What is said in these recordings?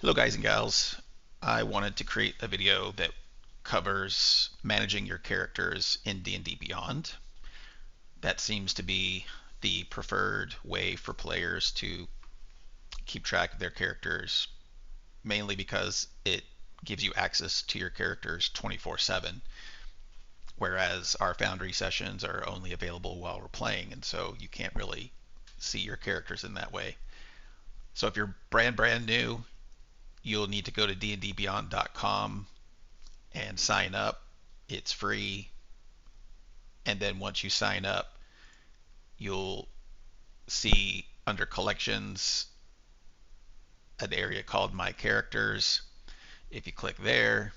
Hello guys and gals. I wanted to create a video that covers managing your characters in D&D Beyond. That seems to be the preferred way for players to keep track of their characters, mainly because it gives you access to your characters 24/7, whereas our Foundry sessions are only available while we're playing, and so you can't really see your characters in that way. So if you're brand new, you'll need to go to dndbeyond.com and sign up. It's free. And then once you sign up, you'll see under collections an area called My Characters. If you click there,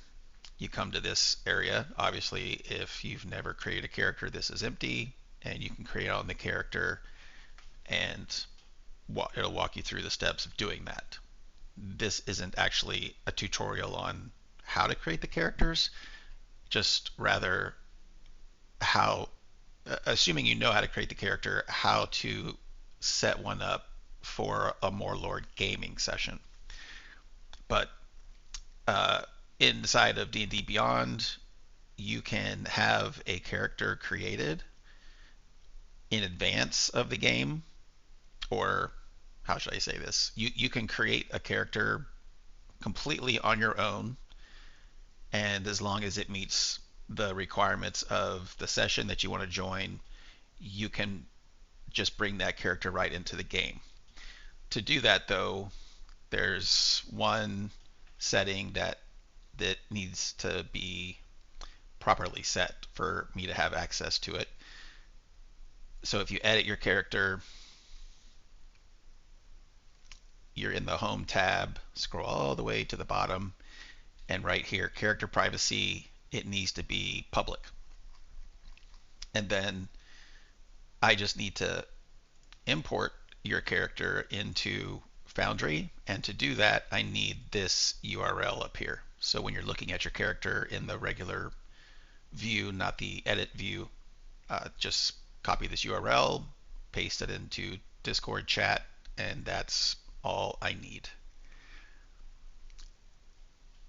you come to this area. Obviously, if you've never created a character, this is empty, and you can create on the character, and it'll walk you through the steps of doing that. This isn't actually a tutorial on how to create the characters, just rather how, assuming you know how to create the character, how to set one up for a Morelord Gaming session. But uh, inside of D&D Beyond, you can have a character created in advance of the game, or how should I say this? You can create a character completely on your own, and as long as it meets the requirements of the session that you want to join, you can just bring that character right into the game. To do that, though, there's one setting that needs to be properly set for me to have access to it. So if you edit your character, you're in the home tab, scroll all the way to the bottom, and right here, character privacy, it needs to be public. And then I just need to import your character into Foundry, and to do that, I need this URL up here. So when you're looking at your character in the regular view, not the edit view, just copy this URL, paste it into Discord chat, and that's all I need.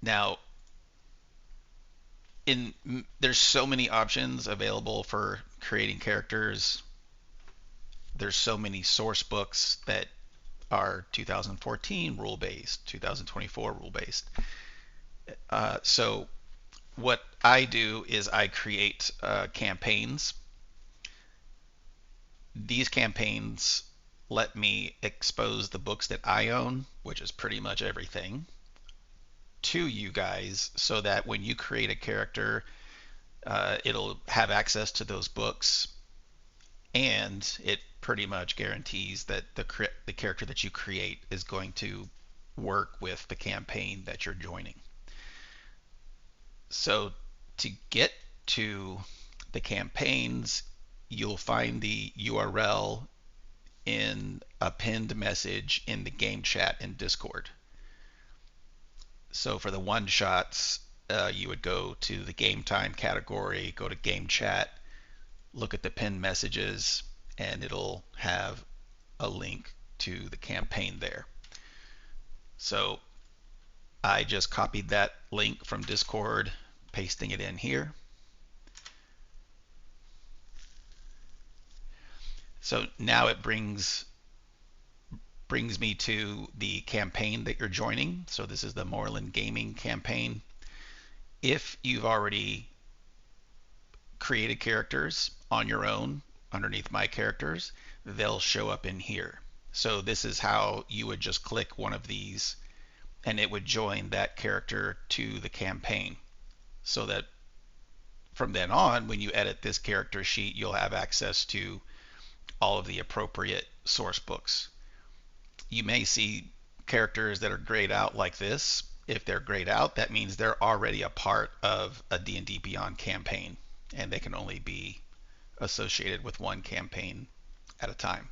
Now, there's so many options available for creating characters. There's so many source books that are 2014 rule based, 2024 rule based. So what I do is I create campaigns. These campaigns let me expose the books that I own, which is pretty much everything, to you guys, so that when you create a character, it'll have access to those books, and it pretty much guarantees that the character that you create is going to work with the campaign that you're joining. So to get to the campaigns, you'll find the URL in a pinned message in the game chat in Discord. So for the one shots, you would go to the game time category, go to game chat, look at the pinned messages, and it'll have a link to the campaign there. So I just copied that link from Discord, pasting it in here. So now it brings me to the campaign that you're joining. So this is the Morelord Gaming campaign. If you've already created characters on your own underneath My Characters, they'll show up in here. So this is how you would just click one of these and it would join that character to the campaign, so that from then on, when you edit this character sheet, you'll have access to all of the appropriate source books. You may see characters that are grayed out like this. If they're grayed out, that means they're already a part of a D&D Beyond campaign, and they can only be associated with one campaign at a time.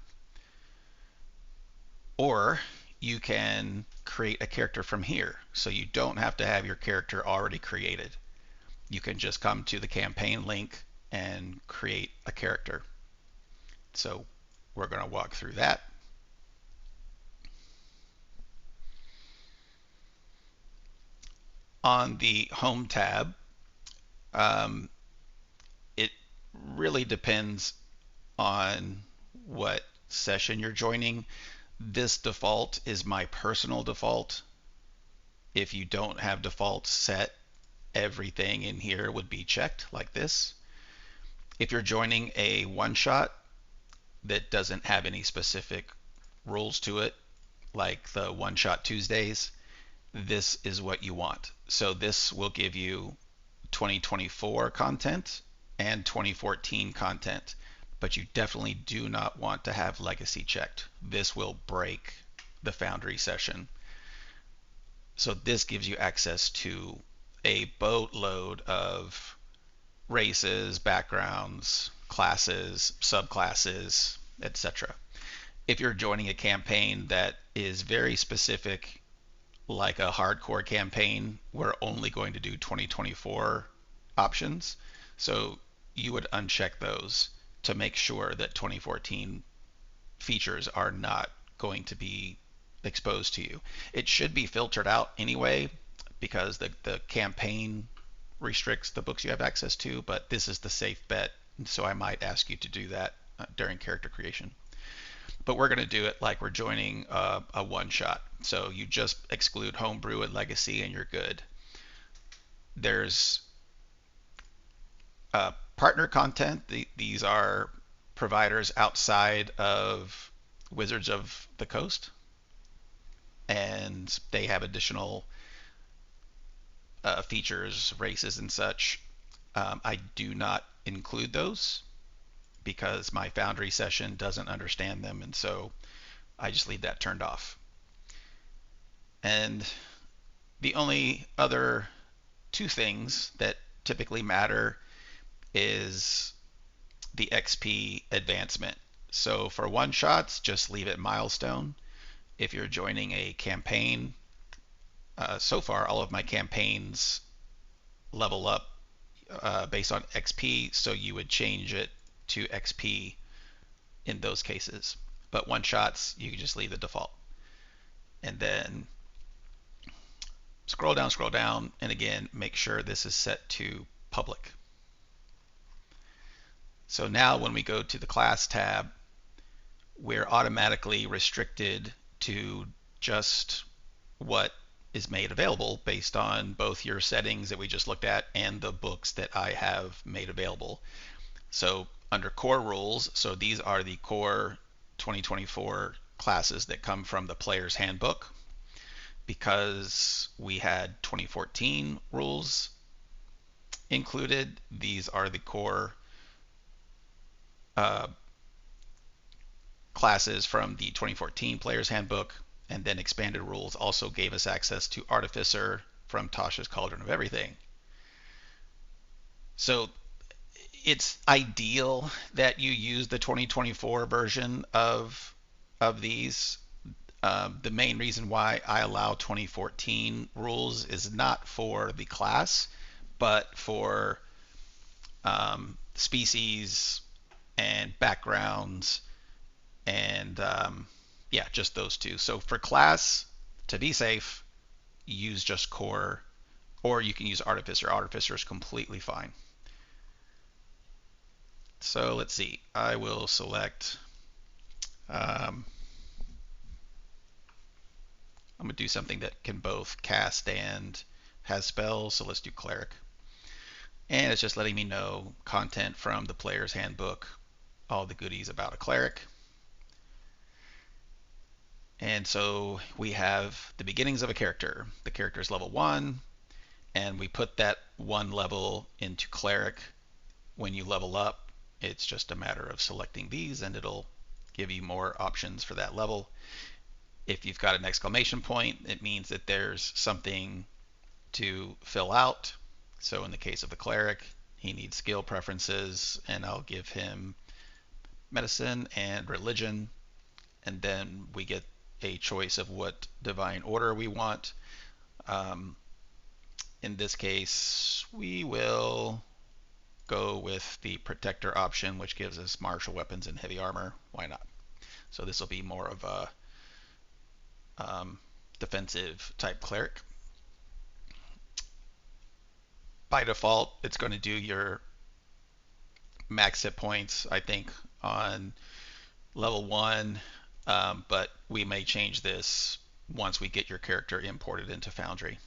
Or you can create a character from here, so you don't have to have your character already created. You can just come to the campaign link and create a character. So we're going to walk through that. On the home tab, um, it really depends on what session you're joining. This default is my personal default. If you don't have defaults set, everything in here would be checked like this. If you're joining a one shot that doesn't have any specific rules to it, like the one shot Tuesdays, this is what you want. So this will give you 2024 content and 2014 content, but you definitely do not want to have legacy checked. This will break the Foundry session. So this gives you access to a boatload of races, backgrounds, classes, subclasses, etc. If you're joining a campaign that is very specific, like a hardcore campaign, we're only going to do 2024 options. So you would uncheck those to make sure that 2014 features are not going to be exposed to you. It should be filtered out anyway because the campaign restricts the books you have access to, but this is the safe bet. So I might ask you to do that during character creation. But we're going to do it like we're joining a one shot. So you just exclude homebrew and legacy and you're good. There's partner content. These are providers outside of Wizards of the Coast, and they have additional features, races, and such. I do not include those because my Foundry session doesn't understand them, and so I just leave that turned off. And the only other two things that typically matter is the XP advancement. So for one shots, just leave it milestone. If you're joining a campaign, so far all of my campaigns level up based on XP, so you would change it to XP in those cases. But one shots, you can just leave the default. And then scroll down, and again, make sure this is set to public. So now when we go to the class tab, we're automatically restricted to just what is made available based on both your settings that we just looked at and the books that I have made available. So under core rules, so these are the core 2024 classes that come from the player's handbook. Because we had 2014 rules included, these are the core classes from the 2014 player's handbook, and then expanded rules also gave us access to Artificer from Tasha's Cauldron of Everything. So it's ideal that you use the 2024 version of these. The main reason why I allow 2014 rules is not for the class, but for species and backgrounds and yeah, just those two. So for class, to be safe, use just core, or you can use Artificer. Artificer is completely fine. So let's see. I will select. I'm going to do something that can both cast and has spells. So let's do cleric. And it's just letting me know content from the player's handbook, all the goodies about a cleric. And so we have the beginnings of a character. The character is level 1, and we put that 1 level into cleric. When you level up, it's just a matter of selecting these, and it'll give you more options for that level. If you've got an exclamation point, it means that there's something to fill out. So in the case of the cleric, he needs skill preferences, and I'll give him medicine and religion, and then we get a choice of what divine order we want. In this case, we will go with the protector option, which gives us martial weapons and heavy armor. Why not? So this will be more of a defensive type cleric. by default, it's going to do your max hit points, I think, on level 1, but we may change this once we get your character imported into Foundry.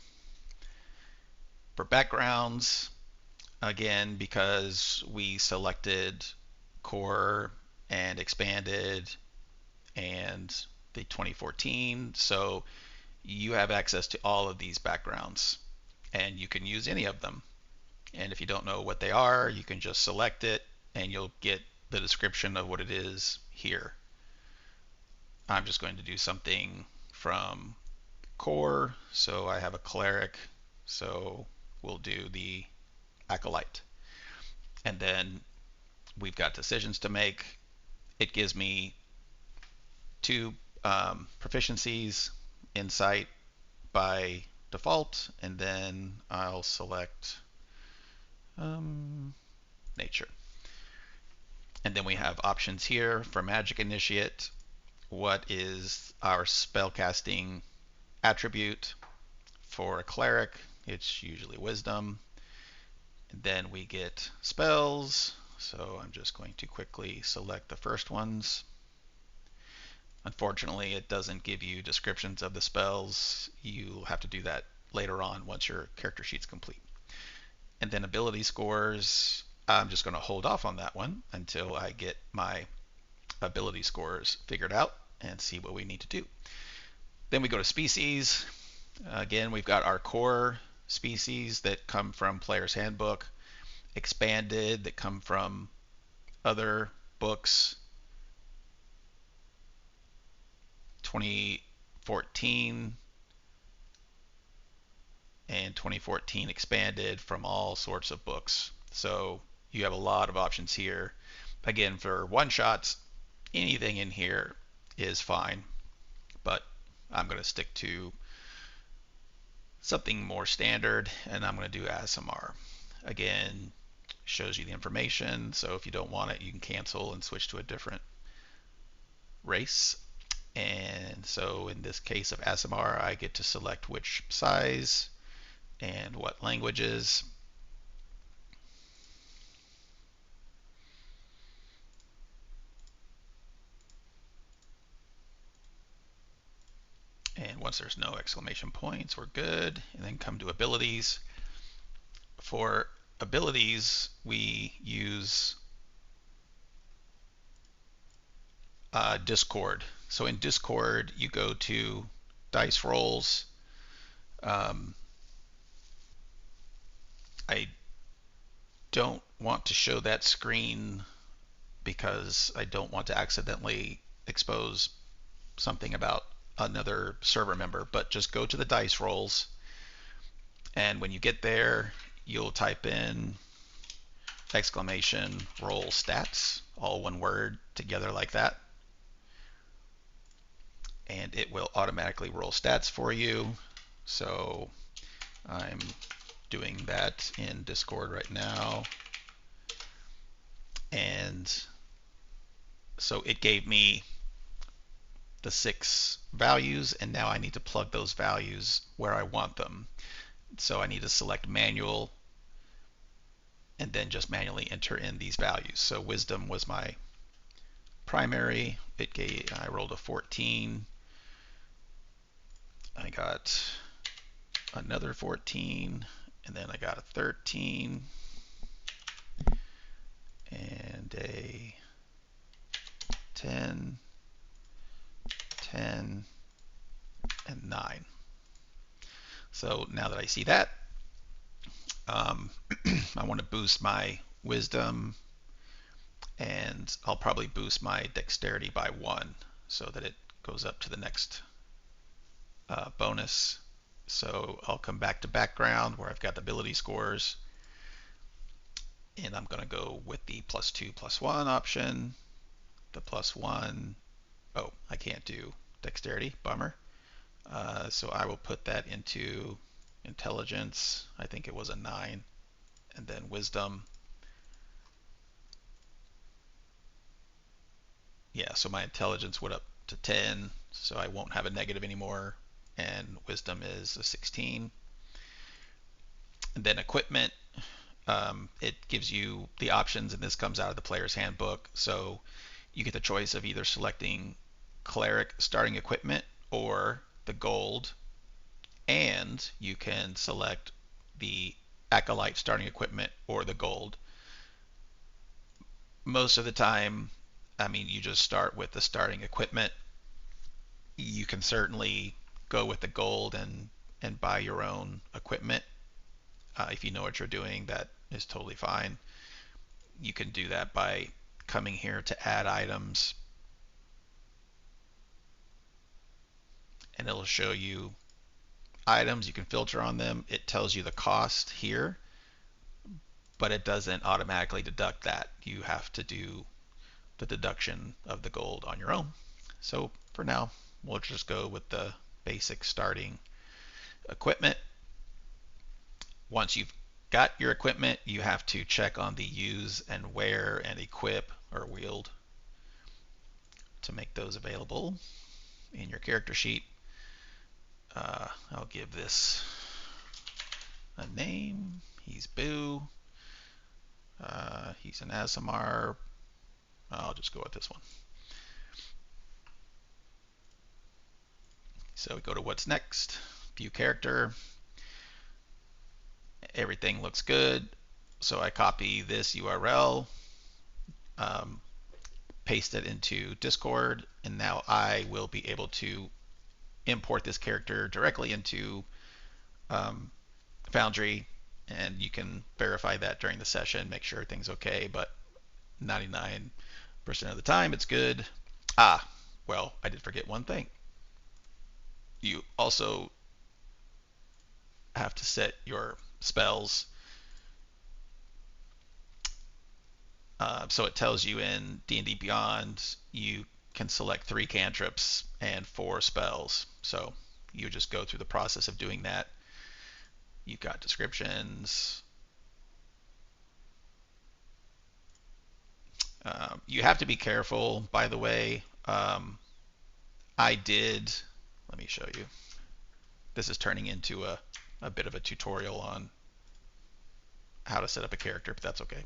For backgrounds, again, because we selected core and expanded and the 2014, so you have access to all of these backgrounds and you can use any of them. And if you don't know what they are, you can just select it and you'll get the description of what it is here. I'm just going to do something from core, so I have a cleric, so we'll do the acolyte. And then we've got decisions to make. It gives me 2 proficiencies, insight by default, and then I'll select nature. And then we have options here for magic initiate. What is our spellcasting attribute? For a cleric, it's usually wisdom. And then we get spells, so I'm just going to quickly select the first ones. Unfortunately, it doesn't give you descriptions of the spells. You'll have to do that later on once your character sheet's complete. And then ability scores, I'm just going to hold off on that one until I get my ability scores figured out and see what we need to do. Then we go to species. Again, we've got our core species that come from Player's Handbook, expanded that come from other books, 2014 and 2014 expanded from all sorts of books. So you have a lot of options here. Again, for one-shots, anything in here is fine, but I'm going to stick to something more standard, and I'm going to do ASMR. Again, shows you the information, so if you don't want it, you can cancel and switch to a different race. And so in this case of ASMR, I get to select which size and what languages. And once there's no exclamation points, we're good. And then come to abilities. For abilities, we use Discord. So in Discord, you go to dice rolls. I don't want to show that screen because I don't want to accidentally expose something about another server member, but just go to the dice rolls, and when you get there, you'll type in exclamation roll stats, all one word together like that, and it will automatically roll stats for you. So I'm doing that in Discord right now, and so it gave me the 6 values, and now I need to plug those values where I want them. So I need to select manual and then just manually enter in these values. So wisdom was my primary. I rolled a 14. I got another 14, and then I got a 13 and a 10, 10, and 9. So now that I see that, I want to boost my wisdom, and I'll probably boost my dexterity by 1 so that it goes up to the next bonus. So I'll come back to background where I've got the ability scores, and I'm going to go with the +2 +1 option. The +1, oh, I can't do dexterity, bummer. So I will put that into intelligence. I think it was a 9, and then wisdom. Yeah, so my intelligence went up to 10, so I won't have a negative anymore, and wisdom is a 16. And then equipment, It gives you the options, and this comes out of the player's handbook. So you get the choice of either selecting cleric starting equipment or the gold, and you can select the acolyte starting equipment or the gold. Most of the time, I mean, you just start with the starting equipment. You can certainly go with the gold and buy your own equipment. If you know what you're doing, that is totally fine. You can do that by coming here to add items, and it'll show you items. You can filter on them. It tells you the cost here, but it doesn't automatically deduct that. You have to do the deduction of the gold on your own. So for now, we'll just go with the basic starting equipment. Once you've got your equipment, you have to check on the use and wear and equip or wield to make those available in your character sheet. I'll give this a name. He's Boo. He's an Aasimar. I'll just go with this one. So we go to what's next. View character. Everything looks good. So I copy this URL, um, paste it into Discord, and now I will be able to import this character directly into Foundry, and you can verify that during the session, make sure everything's okay, but 99% of the time it's good. Well, I did forget one thing. You also have to set your spells. So it tells you in D&D Beyond you can select 3 cantrips and 4 spells. So you just go through the process of doing that. You've got descriptions. You have to be careful, by the way. Let me show you. This is turning into a bit of a tutorial on how to set up a character, but that's okay.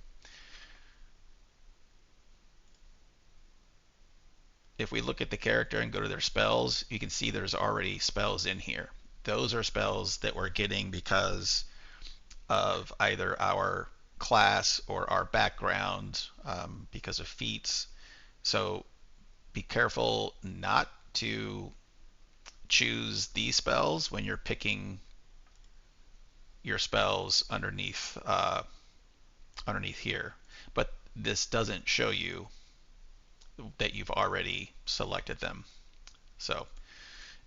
If we look at the character and go to their spells, you can see there's already spells in here. Those are spells that we're getting because of either our class or our background, because of feats. So be careful not to choose these spells when you're picking your spells underneath here. But this doesn't show you that you've already selected them. So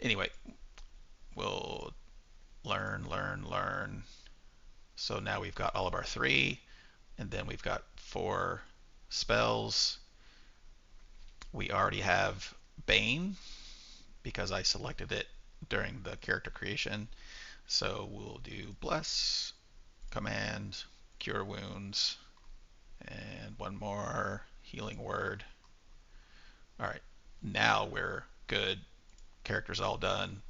anyway, we'll learn. So now we've got all of our 3, and then we've got 4 spells. We already have Bane because I selected it during the character creation. So we'll do Bless, Command, Cure Wounds, and one more Healing Word. All right, now we're good. Character's all done.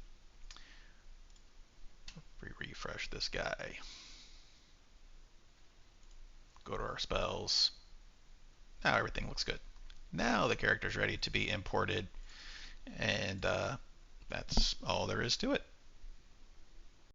Refresh this guy. Go to our spells. Now everything looks good. Now the character's ready to be imported, and that's all there is to it.